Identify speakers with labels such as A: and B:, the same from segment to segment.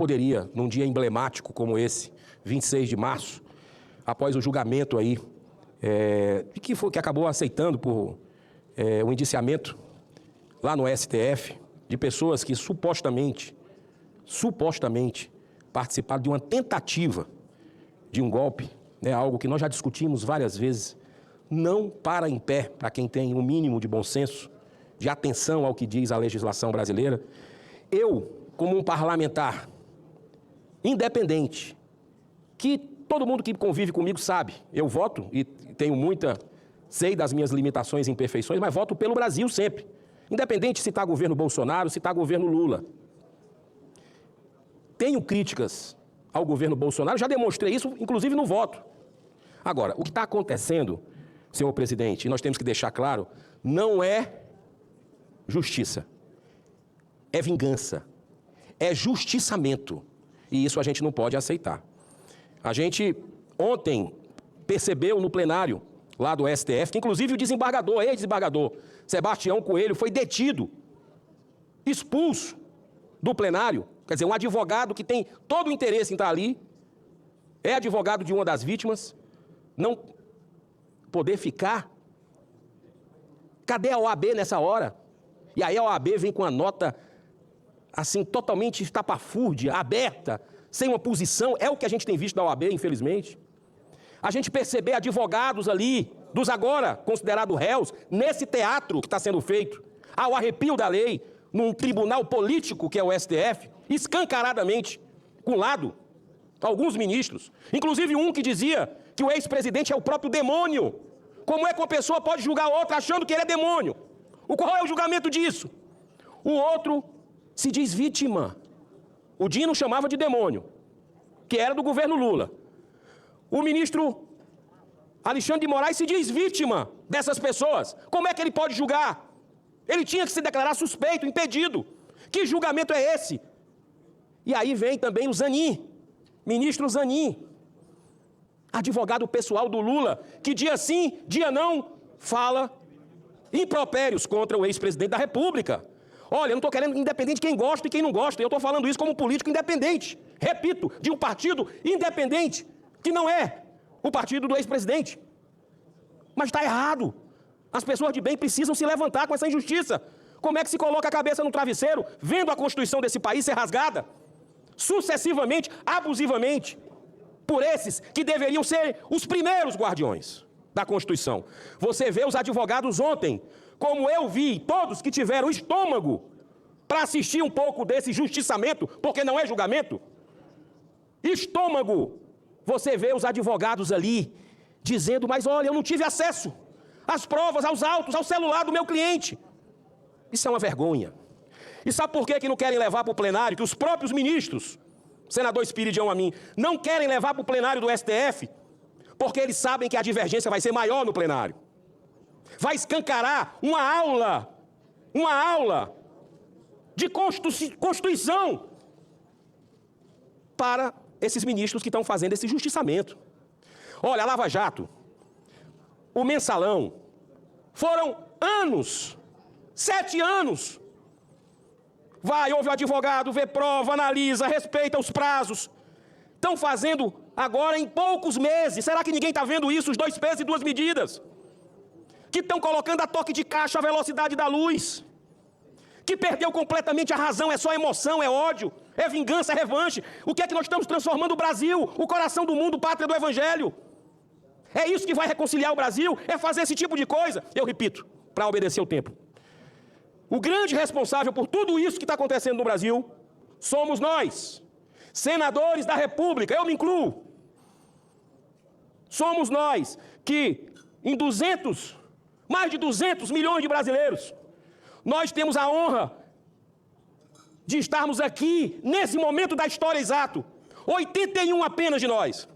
A: poderia, num dia emblemático como esse, 26 de março, após o julgamento aí, que acabou aceitando por o indiciamento lá no STF, de pessoas que supostamente participaram de uma tentativa de um golpe, algo que nós já discutimos várias vezes, não para em pé, para quem tem um mínimo de bom senso, de atenção ao que diz a legislação brasileira. Eu, como um parlamentar independente, que todo mundo que convive comigo sabe, eu voto e sei das minhas limitações e imperfeições, mas voto pelo Brasil sempre, independente se está governo Bolsonaro, se está governo Lula. Tenho críticas ao governo Bolsonaro, já demonstrei isso, inclusive no voto. Agora, o que está acontecendo, senhor presidente, e nós temos que deixar claro, não é justiça, é vingança, é justiçamento, e isso a gente não pode aceitar. A gente ontem percebeu no plenário lá do STF, que inclusive o desembargador, ex-desembargador Sebastião Coelho, foi detido, expulso do plenário. Quer dizer, um advogado que tem todo o interesse em estar ali, é advogado de uma das vítimas, não poder ficar. Cadê a OAB nessa hora? E aí a OAB vem com a nota, assim, totalmente estapafúrdia, aberta, sem uma posição. É o que a gente tem visto da OAB, infelizmente. A gente perceber advogados ali, dos agora considerados réus, nesse teatro que está sendo feito, ao arrepio da lei, num tribunal político que é o STF, escancaradamente, com lado, alguns ministros, inclusive um que dizia que o ex-presidente é o próprio demônio. Como é que uma pessoa pode julgar outra achando que ele é demônio? Qual é o julgamento disso? O outro se diz vítima. O Dino chamava de demônio, que era do governo Lula. O ministro Alexandre de Moraes se diz vítima dessas pessoas. Como é que ele pode julgar? Ele tinha que se declarar suspeito, impedido. Que julgamento é esse? E aí vem também o Zanin, ministro Zanin, advogado pessoal do Lula, que dia sim, dia não, fala impropérios contra o ex-presidente da República. Olha, eu não estou querendo independente quem gosta e quem não gosta, eu estou falando isso como político independente, repito, de um partido independente, que não é o partido do ex-presidente. Mas está errado. As pessoas de bem precisam se levantar com essa injustiça. Como é que se coloca a cabeça no travesseiro, vendo a Constituição desse país ser rasgada, sucessivamente, abusivamente, por esses que deveriam ser os primeiros guardiões da Constituição? Você vê os advogados ontem, como eu vi, todos que tiveram estômago para assistir um pouco desse justiçamento, porque não é julgamento, estômago, você vê os advogados ali dizendo, mas olha, eu não tive acesso às provas, aos autos, ao celular do meu cliente. Isso é uma vergonha. E sabe por que não querem levar para o plenário, que os próprios ministros, senador Espiridião Amin, não querem levar para o plenário do STF? Porque eles sabem que a divergência vai ser maior no plenário. Vai escancarar uma aula de Constituição para esses ministros que estão fazendo esse justiçamento. Olha, a Lava Jato, o Mensalão, foram anos, 7 anos. Vai, ouve o advogado, vê prova, analisa, respeita os prazos. Estão fazendo agora em poucos meses. Será que ninguém está vendo isso? Os 2 pesos e 2 medidas. Que estão colocando a toque de caixa a velocidade da luz. Que perdeu completamente a razão, é só emoção, é ódio, é vingança, é revanche. O que é que nós estamos transformando o Brasil? O coração do mundo, pátria do Evangelho. É isso que vai reconciliar o Brasil? É fazer esse tipo de coisa? Eu repito, para obedecer o tempo. O grande responsável por tudo isso que está acontecendo no Brasil somos nós, senadores da República, eu me incluo. Somos nós que, em mais de 200 milhões de brasileiros, nós temos a honra de estarmos aqui, nesse momento da história exato, 81 apenas de nós,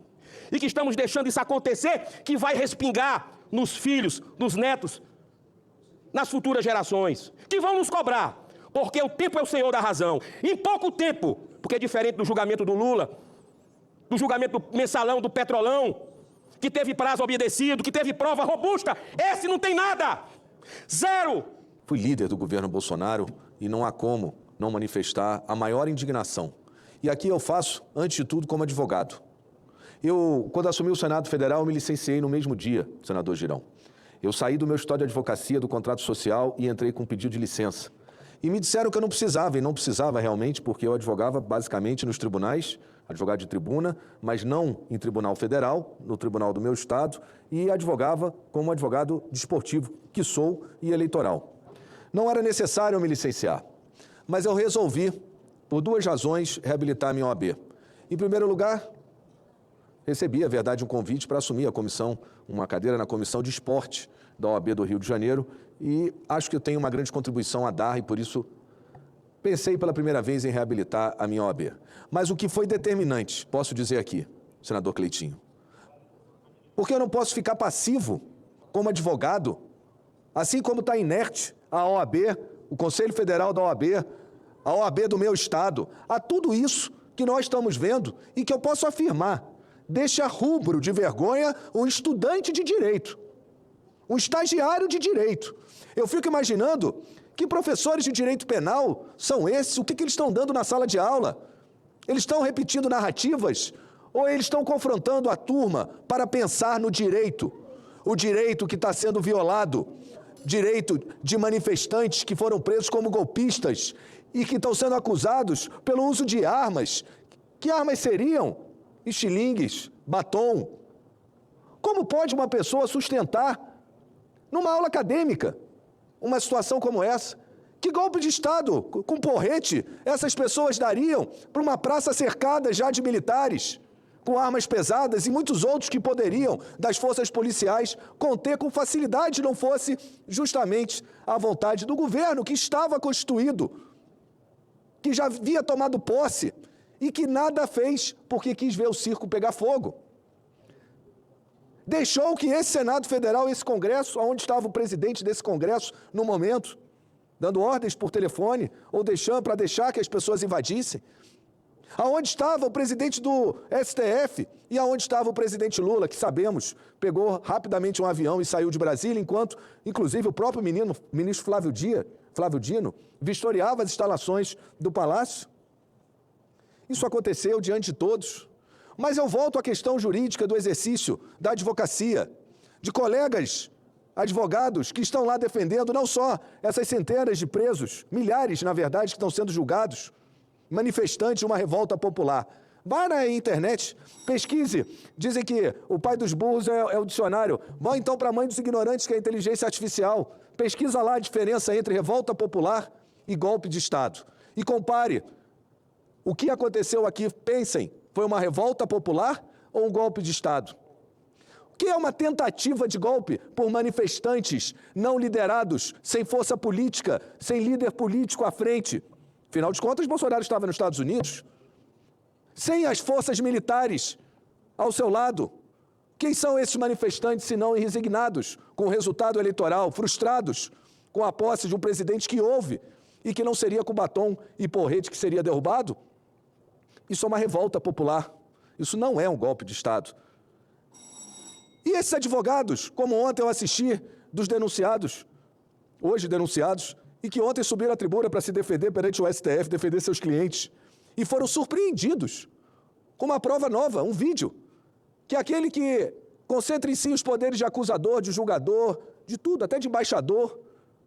A: e que estamos deixando isso acontecer, que vai respingar nos filhos, nos netos, nas futuras gerações, que vão nos cobrar, porque o tempo é o senhor da razão. Em pouco tempo, porque é diferente do julgamento do Lula, do julgamento do Mensalão, do Petrolão, que teve prazo obedecido, que teve prova robusta, esse não tem nada, zero.
B: Fui líder do governo Bolsonaro e não há como não manifestar a maior indignação E aqui eu faço, antes de tudo, como advogado. Eu, quando assumi o Senado Federal, eu me licenciei no mesmo dia, senador Girão. Eu saí do meu escritório de advocacia, do contrato social e entrei com um pedido de licença. E me disseram que eu não precisava, e não precisava realmente, porque eu advogava basicamente nos tribunais, advogado de tribuna, mas não em tribunal federal, no tribunal do meu estado, e advogava como advogado desportivo, que sou, e eleitoral. Não era necessário eu me licenciar, mas eu resolvi, por duas razões, reabilitar a minha OAB. Em primeiro lugar, recebi, a verdade, um convite para assumir a comissão, uma cadeira na comissão de esporte da OAB do Rio de Janeiro, e acho que eu tenho uma grande contribuição a dar e, por isso, pensei pela primeira vez em reabilitar a minha OAB. Mas o que foi determinante, posso dizer aqui, senador Cleitinho, porque eu não posso ficar passivo como advogado, assim como está inerte a OAB, o Conselho Federal da OAB, a OAB do meu estado, a tudo isso que nós estamos vendo e que eu posso afirmar, deixa rubro de vergonha um estudante de direito, um estagiário de direito. Eu fico imaginando que professores de direito penal são esses, o que eles estão dando na sala de aula? Eles estão repetindo narrativas ou eles estão confrontando a turma para pensar no direito? O direito que está sendo violado, direito de manifestantes que foram presos como golpistas e que estão sendo acusados pelo uso de armas. Que armas seriam? Estilingues, batom. Como pode uma pessoa sustentar, numa aula acadêmica, uma situação como essa? Que golpe de Estado, com porrete, essas pessoas dariam para uma praça cercada já de militares, com armas pesadas e muitos outros que poderiam, das forças policiais, conter com facilidade, não fosse justamente a vontade do governo, que estava constituído, que já havia tomado posse e que nada fez porque quis ver o circo pegar fogo. Deixou que esse Senado Federal, esse Congresso, onde estava o presidente desse Congresso no momento, dando ordens por telefone, ou deixando para deixar que as pessoas invadissem, aonde estava o presidente do STF e aonde estava o presidente Lula, que sabemos, pegou rapidamente um avião e saiu de Brasília, enquanto, inclusive, o próprio ministro Flávio Dino, vistoriava as instalações do Palácio. Isso aconteceu diante de todos. Mas eu volto à questão jurídica do exercício da advocacia, de colegas advogados que estão lá defendendo não só essas centenas de presos, milhares, na verdade, que estão sendo julgados, manifestantes de uma revolta popular. Vá na internet, pesquise. Dizem que o pai dos burros é o dicionário. Vá então para a mãe dos ignorantes, que é a inteligência artificial. Pesquisa lá a diferença entre revolta popular e golpe de Estado. E compare o que aconteceu aqui. Pensem, foi uma revolta popular ou um golpe de Estado? O que é uma tentativa de golpe por manifestantes não liderados, sem força política, sem líder político à frente? Afinal de contas, Bolsonaro estava nos Estados Unidos, sem as forças militares ao seu lado. Quem são esses manifestantes, se não resignados com o resultado eleitoral, frustrados com a posse de um presidente que houve e que não seria com batom e porrete que seria derrubado? Isso é uma revolta popular. Isso não é um golpe de Estado. E esses advogados, como ontem eu assisti dos denunciados, hoje denunciados, e que ontem subiram à tribuna para se defender perante o STF, defender seus clientes, e foram surpreendidos com uma prova nova, um vídeo, que é aquele que concentra em si os poderes de acusador, de julgador, de tudo, até de embaixador,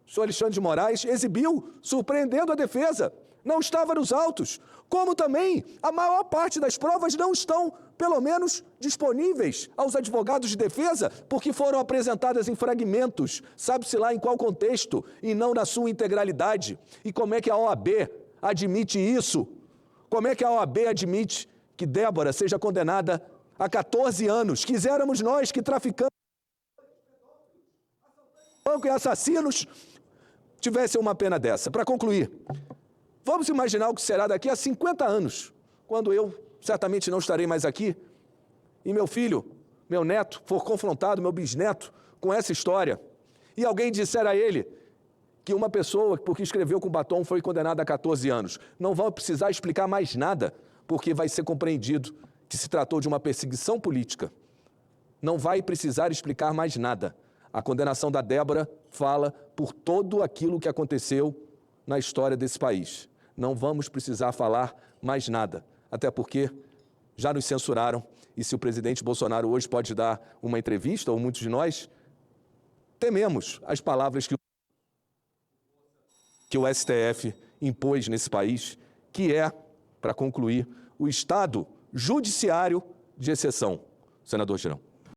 B: o senhor Alexandre de Moraes, exibiu, surpreendendo a defesa. Não estava nos autos, como também a maior parte das provas não estão, pelo menos, disponíveis aos advogados de defesa, porque foram apresentadas em fragmentos, sabe-se lá em qual contexto, e não na sua integralidade. E como é que a OAB admite isso? Como é que a OAB admite que Débora seja condenada a 14 anos? Quiséramos nós que traficamos e assassinos tivessem uma pena dessa. Para concluir, vamos imaginar o que será daqui a 50 anos, quando eu certamente não estarei mais aqui, e meu filho, meu neto, for confrontado, meu bisneto, com essa história, e alguém disser a ele que uma pessoa, porque escreveu com batom, foi condenada a 14 anos. Não vai precisar explicar mais nada, porque vai ser compreendido que se tratou de uma perseguição política. Não vai precisar explicar mais nada. A condenação da Débora fala por todo aquilo que aconteceu na história desse país. Não vamos precisar falar mais nada. até porque já nos censuraram, e se o presidente Bolsonaro hoje pode dar uma entrevista, ou muitos de nós, tememos as palavras que o STF impôs nesse país, que é, para concluir, o estado judiciário de exceção, senador Girão.